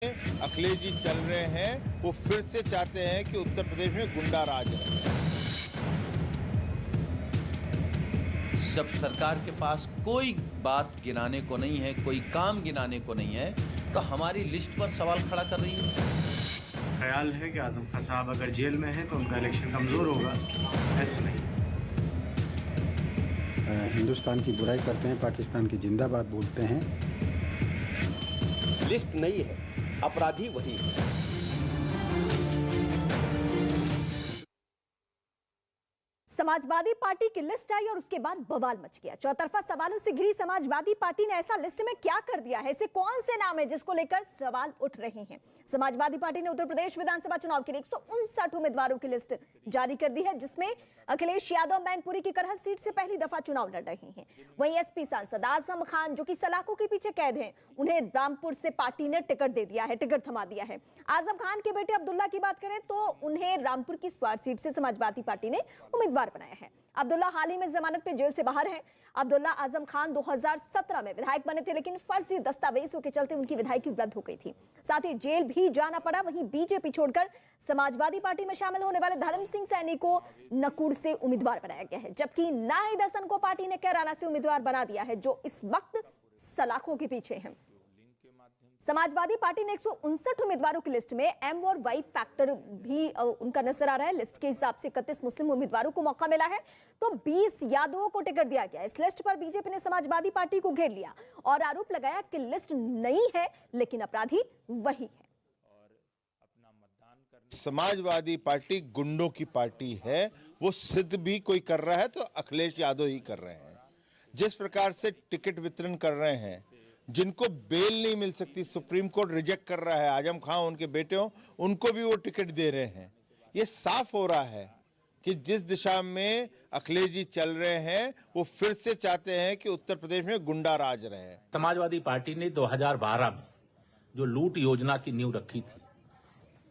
अखिलेश जी चल रहे हैं, वो फिर से चाहते हैं कि उत्तर प्रदेश में गुंडा राज रहे। जब सरकार के पास कोई बात गिनाने को नहीं है, कोई काम गिनाने को नहीं है, तो हमारी लिस्ट पर सवाल खड़ा कर रही है। ख्याल है कि आजम खान साहब अगर जेल में हैं तो उनका इलेक्शन कमजोर होगा, ऐसा नहीं। हिंदुस्तान की बुराई करते हैं, पाकिस्तान की जिंदाबाद बोलते हैं। लिस्ट नहीं है, अपराधी वही है। समाजवादी पार्टी की लिस्ट आई और उसके बाद बवाल मच गया। चौतरफा सवालों से घिरी समाजवादी पार्टी ने ऐसा लिस्ट में क्या कर दिया है? ऐसे कौन से नाम है जिसको लेकर सवाल उठ रहे हैं? समाजवादी पार्टी ने उत्तर प्रदेश विधानसभा चुनाव के लिए 159 उम्मीदवारों की लिस्ट जारी कर दी है, जिसमें अखिलेश यादव मैनपुरी की करहल सीट से पहली दफा चुनाव लड़ रहे हैं। वहीं एसपी सांसद आजम खान, जो कि सलाखों के पीछे कैद हैं, उन्हें रामपुर से पार्टी ने टिकट दे दिया है, टिकट थमा दिया है। आजम खान के बेटे अब्दुल्ला की बात करें तो उन्हें रामपुर की स्वार सीट से समाजवादी पार्टी ने उम्मीदवार बनाया है। अब्दुल्ला हाल ही में जमानत पे जेल से बाहर हैं। अब्दुल्ला आजम खान 2017 में विधायक बने थे, लेकिन फर्जी दस्तावेजों के चलते उनकी विधायकी रद्द हो गई थी। साथ ही जेल भी जाना पड़ा। वहीं बीजेपी छोड़कर समाजवादी पार्टी में शामिल होने वाले धर्म सिंह सैनी को नकुड़ से उम्मीदवार बनाया गया है, जबकि नाहिद हसन को पार्टी ने कैराना से उम्मीदवार बना दिया है, जो इस वक्त सलाखों के पीछे हैं। समाजवादी पार्टी ने 159 उम्मीदवारों की लिस्ट में एम और वाई फैक्टर भी उनका नजर आ रहा है। लिस्ट के हिसाब से 31 मुस्लिम उम्मीदवारों को मौका मिला है, तो 20 यादवों को टिकट दिया गया। इस लिस्ट पर बीजेपी ने समाजवादी पार्टी को घेर लिया और आरोप लगाया कि लिस्ट नई है, लेकिन अपराधी वही है। समाजवादी पार्टी गुंडों की पार्टी है, वो सिद्ध भी कोई कर रहा है तो अखिलेश यादव ही कर रहे हैं। जिस प्रकार से टिकट वितरण कर रहे हैं, जिनको बेल नहीं मिल सकती, सुप्रीम कोर्ट रिजेक्ट कर रहा है, आजम खान उनके बेटे हो, उनको भी वो टिकट दे रहे हैं। ये साफ हो रहा है कि जिस दिशा में अखिलेश जी चल रहे हैं, वो फिर से चाहते हैं कि उत्तर प्रदेश में गुंडा राज रहे। समाजवादी पार्टी ने 2012 में जो लूट योजना की नींव रखी थी,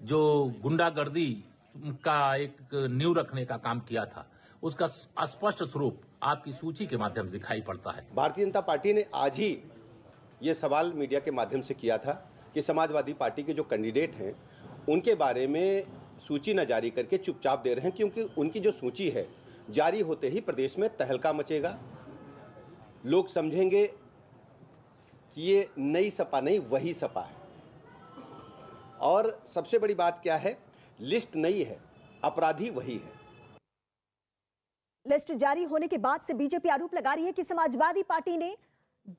जो गुंडागर्दी का एक नींव रखने का काम किया था, उसका स्पष्ट स्वरूप आपकी सूची के माध्यम से दिखाई पड़ता है। भारतीय जनता पार्टी ने आज ही ये सवाल मीडिया के माध्यम से किया था कि समाजवादी पार्टी के जो कैंडिडेट हैं उनके बारे में सूची न जारी करके चुपचाप दे रहे हैं, क्योंकि उनकी जो सूची है जारी होते ही प्रदेश में तहलका मचेगा। लोग समझेंगे कि ये नई सपा नहीं, वही सपा है। और सबसे बड़ी बात क्या है, लिस्ट नई है, अपराधी वही है। लिस्ट जारी होने के बाद से बीजेपी आरोप लगा रही है कि समाजवादी पार्टी ने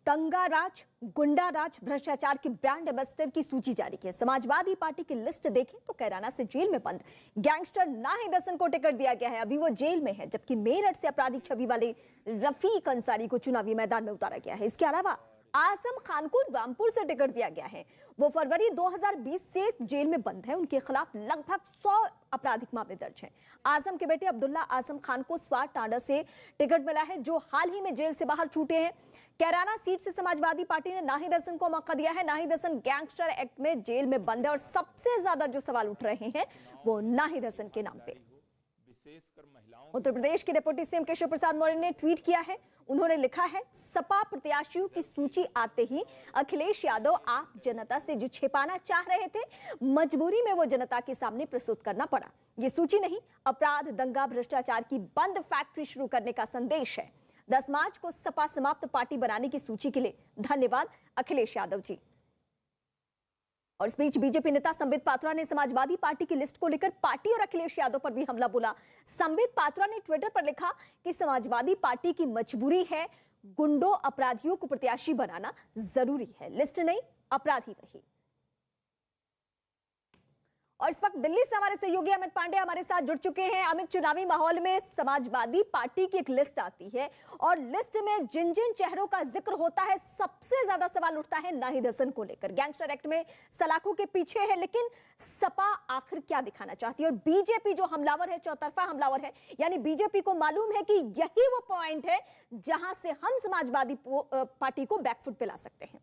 दंगा राज, गुंडा राज, भ्रष्टाचार की ब्रांड एम्बेसडर की सूची जारी की है। समाजवादी पार्टी की लिस्ट देखें तो कैराना से जेल में बंद गैंगस्टर नाहिद हसन को टिकट दिया गया है, अभी वो जेल में है, जबकि मेरठ से आपराधिक छवि वाले रफीक अंसारी को चुनावी मैदान में उतारा गया है। इसके अलावा आजम खान को रामपुर से टिकट दिया गया है। वो फरवरी 2020 से जेल में बंद है। उनके खिलाफ लगभग 100 आपराधिक मामले दर्ज हैं। आजम के बेटे अब्दुल्ला आजम खान को स्वार टांडा से टिकट मिला है, जो हाल ही में जेल से बाहर छूटे हैं। कैराना सीट से समाजवादी पार्टी ने नाहिद हसन को मौका दिया है। नाहिद हसन गैंगस्टर एक्ट में जेल में बंद है और सबसे ज्यादा जो सवाल उठ रहे हैं वो नाहिद हसन के नाम पे। उत्तर प्रदेश के डिप्टी सीएम केशव प्रसाद मौर्य ने ट्वीट किया है। उन्होंने लिखा है, सपा प्रत्याशियों की सूची आते ही अखिलेश यादव आप जनता से जो छिपाना चाह रहे थे, मजबूरी में वो जनता के सामने प्रस्तुत करना पड़ा। ये सूची नहीं, अपराध, दंगा, भ्रष्टाचार की बंद फैक्ट्री शुरू करने का संदेश है। 10 मार्च को सपा समाप्त पार्टी बनाने की सूची के लिए धन्यवाद अखिलेश यादव जी। और इस बीच बीजेपी नेता संबित पात्रा ने समाजवादी पार्टी की लिस्ट को लेकर पार्टी और अखिलेश यादव पर भी हमला बोला। संबित पात्रा ने ट्विटर पर लिखा कि समाजवादी पार्टी की मजबूरी है, गुंडों अपराधियों को प्रत्याशी बनाना जरूरी है, लिस्ट नहीं, अपराधी वही। और इस वक्त दिल्ली से हमारे सहयोगी अमित पांडे हमारे साथ जुड़ चुके हैं। अमित, चुनावी माहौल में समाजवादी पार्टी की एक लिस्ट आती है और लिस्ट में जिन जिन चेहरों का जिक्र होता है, सबसे ज्यादा सवाल उठता है नाहिद हसन को लेकर। गैंगस्टर एक्ट में सलाखों के पीछे है, लेकिन सपा आखिर क्या दिखाना चाहती है? और बीजेपी जो हमलावर है, चौतरफा हमलावर है, यानी बीजेपी को मालूम है कि यही वो पॉइंट है जहां से हम समाजवादी पार्टी को बैकफुट पे ला सकते हैं।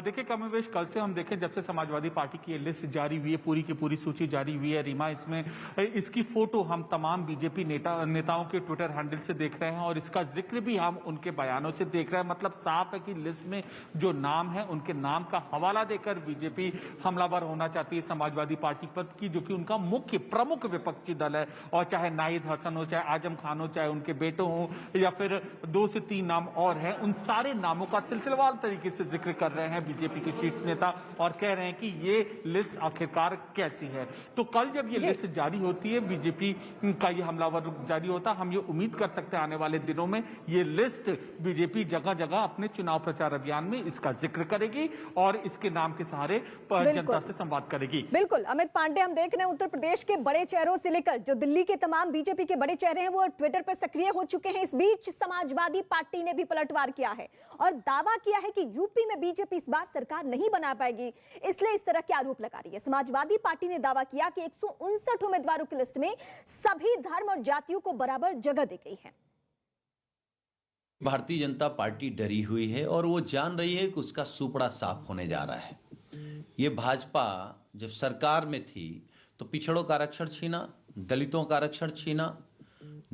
देखिए कमोवेश, कल से हम देखें जब से समाजवादी पार्टी की ये लिस्ट जारी हुई है, पूरी की पूरी सूची जारी हुई है रीमा, इसमें इसकी फोटो हम तमाम बीजेपी नेताओं के ट्विटर हैंडल से देख रहे हैं और इसका जिक्र भी हम उनके बयानों से देख रहे हैं। मतलब साफ है कि लिस्ट में जो नाम है उनके नाम का हवाला देकर बीजेपी हमलावर होना चाहती है समाजवादी पार्टी पर, की जो कि उनका मुख्य प्रमुख विपक्षी दल है। और चाहे नाहिद हसन हो, चाहे आजम खान हो, चाहे उनके बेटों हो, या फिर 2 से 3 नाम और हैं, उन सारे नामों का सिलसिलेवार तरीके से जिक्र कर रहे हैं बीजेपी के शीर्ष नेता और कह रहे हैं कि ये लिस्ट आखिरकार कैसी है। तो कल जब ये लिस्ट जारी होती है, बीजेपी का ये हमलावर जारी होता, हम ये उम्मीद कर सकते हैं आने वाले दिनों में ये लिस्ट बीजेपी जगह जगह अपने चुनाव प्रचार अभियान में इसका जिक्र करेगी और इसके नाम के सहारे जनता से संवाद करेगी। बिल्कुल अमित पांडे, हम देख रहे हैं उत्तर प्रदेश के बड़े चेहरों से लेकर जो दिल्ली के तमाम बीजेपी के बड़े चेहरे हैं वो ट्विटर पर सक्रिय हो चुके हैं। इस बीच समाजवादी पार्टी ने भी पलटवार किया है और दावा किया है कि यूपी में बीजेपी इस बार सरकार नहीं बना पाएगी, इसलिए इस तरह के आरोप लगा रही है। समाजवादी पार्टी ने दावा किया कि 159 उम्मीदवारों की लिस्ट में सभी धर्म और जातियों को बराबर जगह दी गई है। भारतीय जनता पार्टी डरी हुई है और वो जान रही है कि उसका सुपड़ा साफ होने जा रहा है। ये भाजपा जब सरकार में थी तो पिछड़ों का आरक्षण छीना, दलितों का आरक्षण छीना,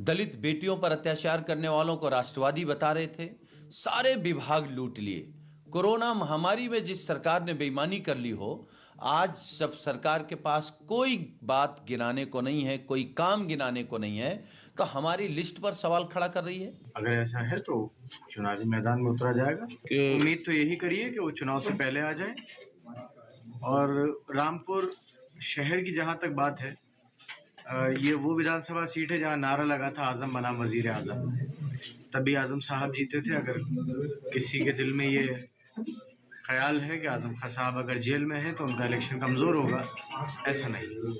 दलित बेटियों पर अत्याचार करने वालों को राष्ट्रवादी बता रहे थे, सारे विभाग लूट लिए। कोरोना महामारी में जिस सरकार ने बेईमानी कर ली हो, आज जब सरकार के पास कोई बात गिनाने को नहीं है, कोई काम गिनाने को नहीं है, तो हमारी लिस्ट पर सवाल खड़ा कर रही है। अगर ऐसा है तो चुनावी मैदान में उतरा जाएगा। उम्मीद तो यही करिए कि वो चुनाव से पहले आ जाए। और रामपुर शहर की जहां तक बात है, ये वो विधानसभा सीट है जहां नारा लगा था आजम बना वजीर आजम, तभी आजम साहब जीते थे। अगर किसी के दिल में ये ख्याल है कि आजम खान साहब अगर जेल में है तो उनका इलेक्शन कमजोर होगा, ऐसा नहीं।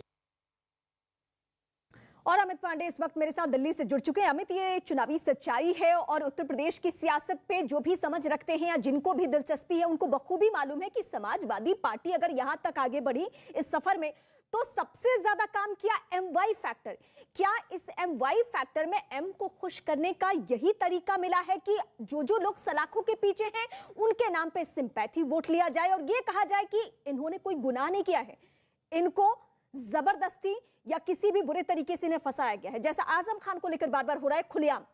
और अमित पांडे इस वक्त मेरे साथ दिल्ली से जुड़ चुके हैं। अमित, ये चुनावी सच्चाई है और उत्तर प्रदेश की सियासत पे जो भी समझ रखते हैं या जिनको भी दिलचस्पी है उनको बखूबी मालूम है कि समाजवादी पार्टी अगर यहां तक आगे बढ़ी इस सफर में तो सबसे ज्यादा काम किया MY फैक्टर। क्या इस MY फैक्टर में M को खुश करने का यही तरीका मिला है कि जो लोग सलाखों के पीछे हैं उनके नाम पे सिंपैथी वोट लिया जाए और ये कहा जाए कि इन्होंने कोई गुनाह नहीं किया है, इनको जबरदस्ती या किसी भी बुरे तरीके से इन्हें फंसाया गया है, जैसा आजम खान को लेकर बार बार हो रहा है खुलेआम?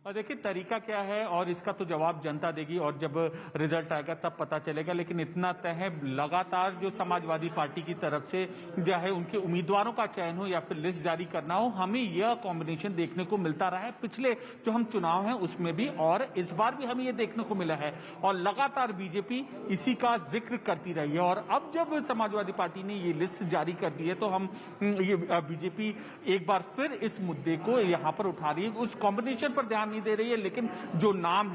देखिए तरीका क्या है और इसका तो जवाब जनता देगी और जब रिजल्ट आएगा तब पता चलेगा। लेकिन इतना तय है, लगातार जो समाजवादी पार्टी की तरफ से चाहे उनके उम्मीदवारों का चयन हो या फिर लिस्ट जारी करना हो, हमें यह कॉम्बिनेशन देखने को मिलता रहा है पिछले जो हम चुनाव हैं उसमें भी, और इस बार भी हमें यह देखने को मिला है। और लगातार बीजेपी इसी का जिक्र करती रही है और अब जब समाजवादी पार्टी ने ये लिस्ट जारी कर दी है तो हम ये बीजेपी एक बार फिर इस मुद्दे को यहाँ पर उठा रही है। उस कॉम्बिनेशन पर ध्यान दे रही है, लेकिन जो नाम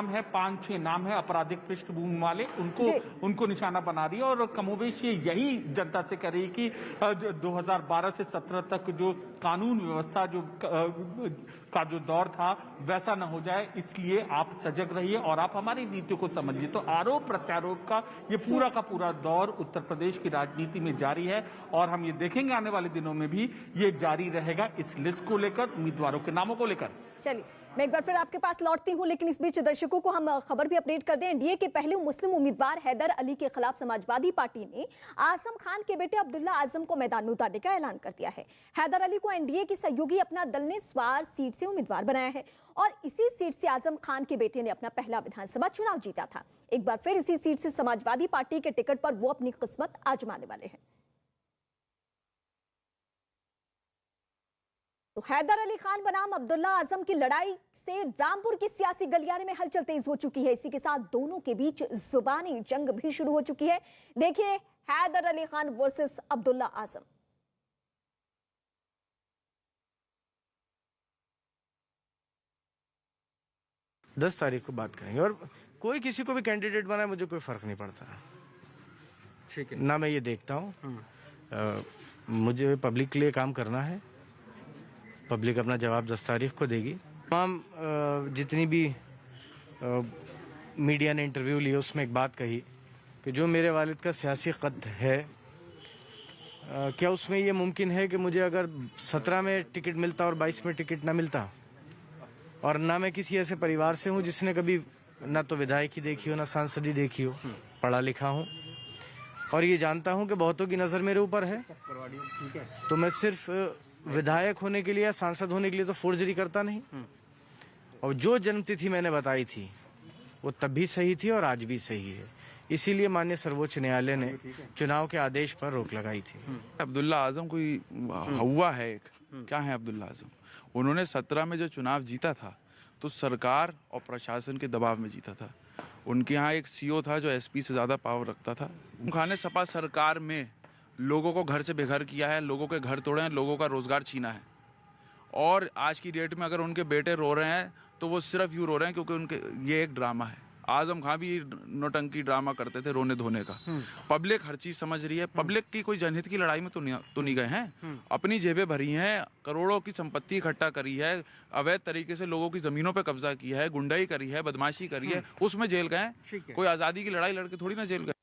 है 5-6 नाम है आपराधिक पृष्ठभूमि वाले, उनको निशाना बना रही है। और कमोवेश ये यही जनता से कह रही है कि 2012 से 17 तक जो कानून व्यवस्था का जो दौर था वैसा न हो जाए, इसलिए आप सजग रहिए और आप हमारी नीतियों को समझिए। तो आरोप प्रत्यारोप का ये पूरा का पूरा दौर उत्तर प्रदेश की राजनीति में जारी है और हम ये देखेंगे आने वाले दिनों में भी ये जारी रहेगा इस लिस्ट को लेकर, उम्मीदवारों के नामों को लेकर। चलिए मैं एक बार फिर आपके पास लौटती हूं, लेकिन इस बीच दर्शकों को हम खबर भी अपडेट कर दें। एनडीए के पहले मुस्लिम उम्मीदवार हैदर अली के खिलाफ समाजवादी पार्टी ने आजम खान के बेटे अब्दुल्ला आजम को मैदान में उतारने का ऐलान कर दिया है। हैदर अली को एनडीए की सहयोगी अपना दल ने स्वार सीट से उम्मीदवार बनाया है और इसी सीट से आजम खान के बेटे ने अपना पहला विधानसभा चुनाव जीता था। एक बार फिर इसी सीट से समाजवादी पार्टी के टिकट पर वो अपनी किस्मत आजमाने वाले हैं। तो हैदर अली खान बनाम अब्दुल्ला आजम की लड़ाई से रामपुर की सियासी गलियारे में हलचल तेज हो चुकी है। इसी के साथ दोनों के बीच जुबानी जंग भी शुरू हो चुकी है। देखिए हैदर अली खान वर्सेस अब्दुल्ला आजम। दस तारीख को बात करेंगे और कोई किसी को भी कैंडिडेट बनाए मुझे कोई फर्क नहीं पड़ता। ठीक है ना, मैं ये देखता हूँ मुझे पब्लिक के लिए काम करना है, पब्लिक अपना जवाब 10 तारीख को देगी। तमाम जितनी भी मीडिया ने इंटरव्यू लिए उसमें एक बात कही कि जो मेरे वालिद का सियासी कद है, क्या उसमें ये मुमकिन है कि मुझे अगर 17 में टिकट मिलता और 22 में टिकट ना मिलता, और ना मैं किसी ऐसे परिवार से हूँ जिसने कभी ना तो विधायकी देखी हो ना सांसदी देखी हो, पढ़ा लिखा हूँ और ये जानता हूँ कि बहुतों की नज़र मेरे ऊपर है। तो मैं सिर्फ विधायक होने के लिए या सांसद होने के लिए तो फोर्जरी करता नहीं। और जो जन्मतिथि मैंने बताई थी वो तब भी सही थी और आज भी सही है। इसीलिए माननीय सर्वोच्च न्यायालय ने चुनाव के आदेश पर रोक लगाई थी। अब्दुल्ला आजम कोई हुआ है एक, क्या है अब्दुल्ला आजम? उन्होंने 17 में जो चुनाव जीता था तो सरकार और प्रशासन के दबाव में जीता था। उनके यहाँ एक सीओ था जो एसपी से ज़्यादा पावर रखता था। खाने सपा सरकार में लोगों को घर से बेघर किया है, लोगों के घर तोड़े हैं, लोगों का रोजगार छीना है। और आज की डेट में अगर उनके बेटे रो रहे हैं तो वो सिर्फ यूँ रो रहे हैं क्योंकि उनके ये एक ड्रामा है। आजम खां भी नौटंकी ड्रामा करते थे रोने धोने का। पब्लिक हर चीज समझ रही है। पब्लिक की कोई जनहित की लड़ाई में तो नहीं गए हैं। अपनी जेबें भरी हैं, करोड़ों की संपत्ति इकट्ठा करी है, अवैध तरीके से लोगों की जमीनों पे कब्जा किया है, गुंडाई करी है, बदमाशी करी है, उसमें जेल गए। कोई आजादी की लड़ाई लड़के थोड़ी ना जेल गए।